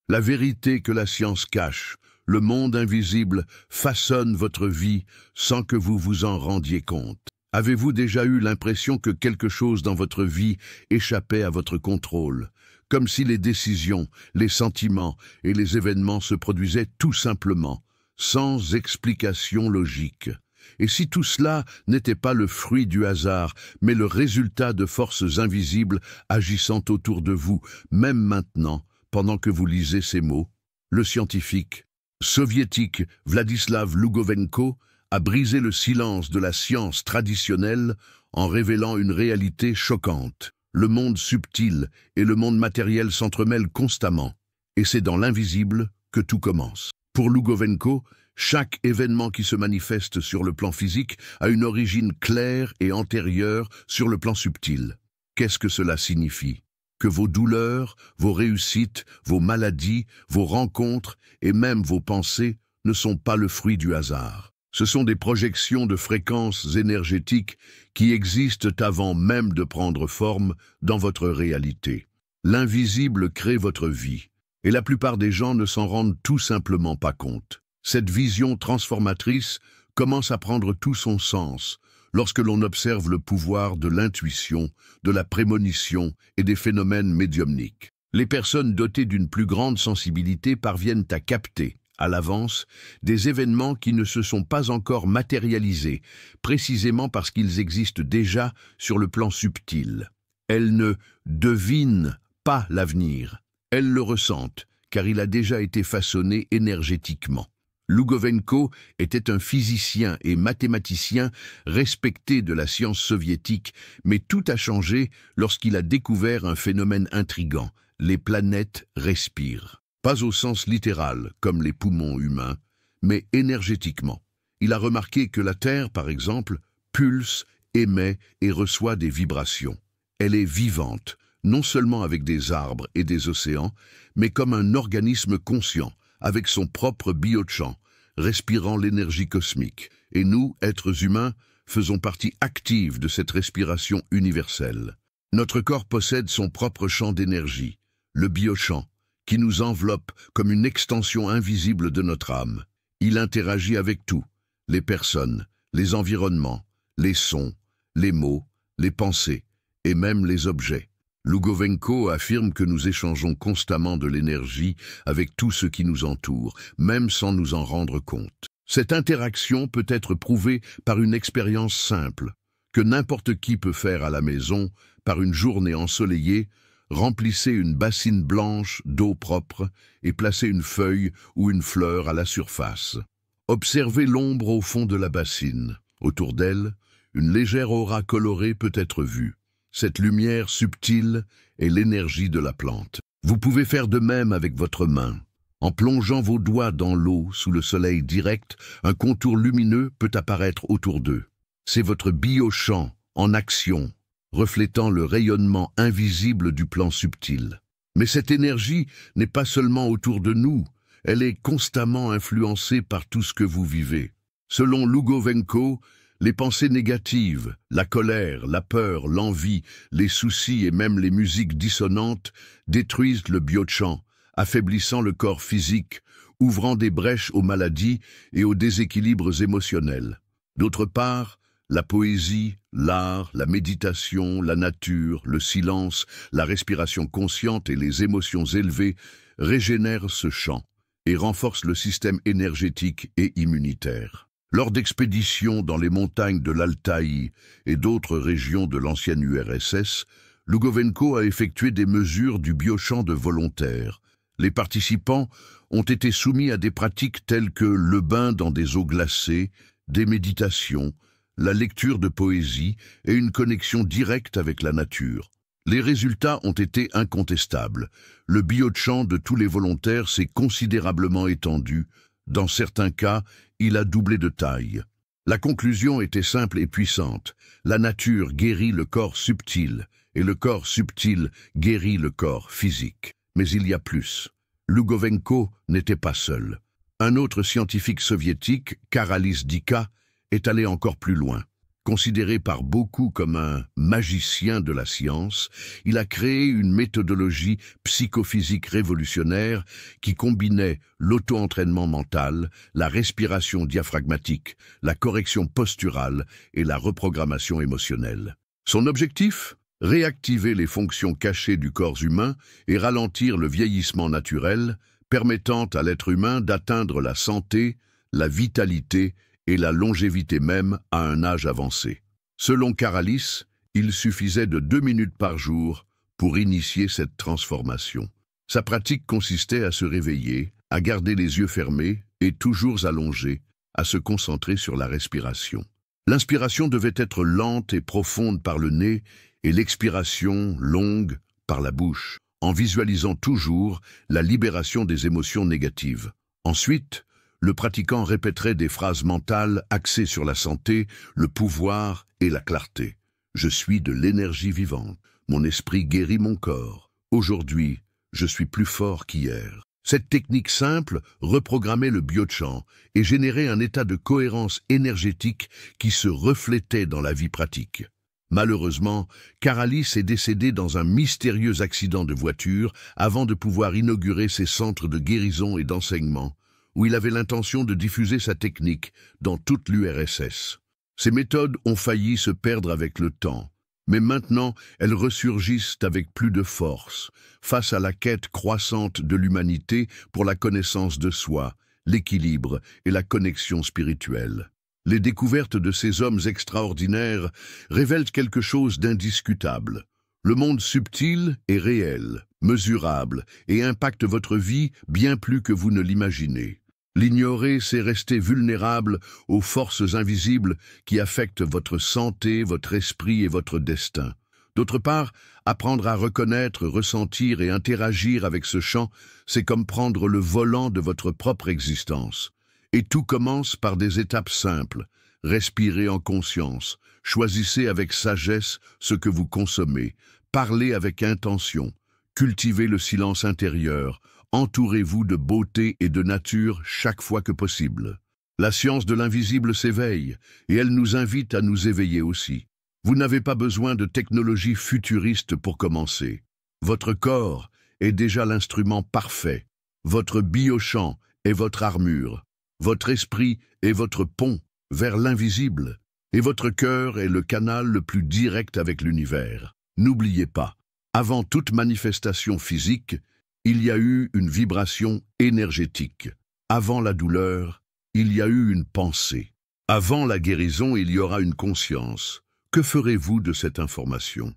La vérité que la science cache, le monde invisible, façonne votre vie sans que vous vous en rendiez compte. Avez-vous déjà eu l'impression que quelque chose dans votre vie échappait à votre contrôle, comme si les décisions, les sentiments et les événements se produisaient tout simplement, sans explication logique? Et si tout cela n'était pas le fruit du hasard, mais le résultat de forces invisibles agissant autour de vous, même maintenant, pendant que vous lisez ces mots? Le scientifique soviétique Vladislav Lugovenko a brisé le silence de la science traditionnelle en révélant une réalité choquante. Le monde subtil et le monde matériel s'entremêlent constamment, et c'est dans l'invisible que tout commence. Pour Lugovenko, chaque événement qui se manifeste sur le plan physique a une origine claire et antérieure sur le plan subtil. Qu'est-ce que cela signifie? Que vos douleurs, vos réussites, vos maladies, vos rencontres et même vos pensées ne sont pas le fruit du hasard. Ce sont des projections de fréquences énergétiques qui existent avant même de prendre forme dans votre réalité. L'invisible crée votre vie, et la plupart des gens ne s'en rendent tout simplement pas compte. Cette vision transformatrice commence à prendre tout son sens lorsque l'on observe le pouvoir de l'intuition, de la prémonition et des phénomènes médiumniques. Les personnes dotées d'une plus grande sensibilité parviennent à capter, à l'avance, des événements qui ne se sont pas encore matérialisés, précisément parce qu'ils existent déjà sur le plan subtil. Elles ne devinent pas l'avenir, elles le ressentent, car il a déjà été façonné énergétiquement. Lugovenko était un physicien et mathématicien respecté de la science soviétique, mais tout a changé lorsqu'il a découvert un phénomène intrigant: les planètes respirent. Pas au sens littéral, comme les poumons humains, mais énergétiquement. Il a remarqué que la Terre, par exemple, pulse, émet et reçoit des vibrations. Elle est vivante, non seulement avec des arbres et des océans, mais comme un organisme conscient, avec son propre biochamp, respirant l'énergie cosmique. Et nous, êtres humains, faisons partie active de cette respiration universelle. Notre corps possède son propre champ d'énergie, le biochamp, qui nous enveloppe comme une extension invisible de notre âme. Il interagit avec tout, les personnes, les environnements, les sons, les mots, les pensées et même les objets. Lugovenko affirme que nous échangeons constamment de l'énergie avec tout ce qui nous entoure, même sans nous en rendre compte. Cette interaction peut être prouvée par une expérience simple, que n'importe qui peut faire à la maison, par une journée ensoleillée. Remplissez une bassine blanche d'eau propre et placez une feuille ou une fleur à la surface. Observez l'ombre au fond de la bassine. Autour d'elle, une légère aura colorée peut être vue. Cette lumière subtile est l'énergie de la plante. Vous pouvez faire de même avec votre main. En plongeant vos doigts dans l'eau sous le soleil direct, un contour lumineux peut apparaître autour d'eux. C'est votre biochamp en action, reflétant le rayonnement invisible du plan subtil. Mais cette énergie n'est pas seulement autour de nous, elle est constamment influencée par tout ce que vous vivez. Selon Lugovenko, les pensées négatives, la colère, la peur, l'envie, les soucis et même les musiques dissonantes détruisent le biochamp, affaiblissant le corps physique, ouvrant des brèches aux maladies et aux déséquilibres émotionnels. D'autre part, la poésie, l'art, la méditation, la nature, le silence, la respiration consciente et les émotions élevées régénèrent ce champ et renforcent le système énergétique et immunitaire. Lors d'expéditions dans les montagnes de l'Altaï et d'autres régions de l'ancienne URSS, Lugovenko a effectué des mesures du biochamp de volontaires. Les participants ont été soumis à des pratiques telles que le bain dans des eaux glacées, des méditations, la lecture de poésie et une connexion directe avec la nature. Les résultats ont été incontestables. Le biochamp de tous les volontaires s'est considérablement étendu. Dans certains cas, il a doublé de taille. La conclusion était simple et puissante. La nature guérit le corps subtil, et le corps subtil guérit le corps physique. Mais il y a plus. Lugovenko n'était pas seul. Un autre scientifique soviétique, Karalis Dika, est allé encore plus loin. Considéré par beaucoup comme un magicien de la science, il a créé une méthodologie psychophysique révolutionnaire qui combinait l'auto-entraînement mental, la respiration diaphragmatique, la correction posturale et la reprogrammation émotionnelle. Son objectif ? Réactiver les fonctions cachées du corps humain et ralentir le vieillissement naturel, permettant à l'être humain d'atteindre la santé, la vitalité et la longévité même à un âge avancé. Selon Caralis, il suffisait de 2 minutes par jour pour initier cette transformation. Sa pratique consistait à se réveiller, à garder les yeux fermés et toujours allongés, à se concentrer sur la respiration. L'inspiration devait être lente et profonde par le nez et l'expiration longue par la bouche, en visualisant toujours la libération des émotions négatives. Ensuite, le pratiquant répéterait des phrases mentales axées sur la santé, le pouvoir et la clarté. Je suis de l'énergie vivante. Mon esprit guérit mon corps. Aujourd'hui, je suis plus fort qu'hier. Cette technique simple reprogrammait le biochant et générait un état de cohérence énergétique qui se reflétait dans la vie pratique. Malheureusement, Caralis est décédé dans un mystérieux accident de voiture avant de pouvoir inaugurer ses centres de guérison et d'enseignement, où il avait l'intention de diffuser sa technique dans toute l'URSS. Ces méthodes ont failli se perdre avec le temps, mais maintenant elles ressurgissent avec plus de force, face à la quête croissante de l'humanité pour la connaissance de soi, l'équilibre et la connexion spirituelle. Les découvertes de ces hommes extraordinaires révèlent quelque chose d'indiscutable. Le monde subtil est réel, mesurable et impacte votre vie bien plus que vous ne l'imaginez. L'ignorer, c'est rester vulnérable aux forces invisibles qui affectent votre santé, votre esprit et votre destin. D'autre part, apprendre à reconnaître, ressentir et interagir avec ce champ, c'est comme prendre le volant de votre propre existence. Et tout commence par des étapes simples. Respirez en conscience, choisissez avec sagesse ce que vous consommez, parlez avec intention, cultivez le silence intérieur, entourez-vous de beauté et de nature chaque fois que possible. La science de l'invisible s'éveille, et elle nous invite à nous éveiller aussi. Vous n'avez pas besoin de technologie futuriste pour commencer. Votre corps est déjà l'instrument parfait. Votre biochamp est votre armure. Votre esprit est votre pont vers l'invisible. Et votre cœur est le canal le plus direct avec l'univers. N'oubliez pas, avant toute manifestation physique, il y a eu une vibration énergétique. Avant la douleur, il y a eu une pensée. Avant la guérison, il y aura une conscience. Que ferez-vous de cette information ?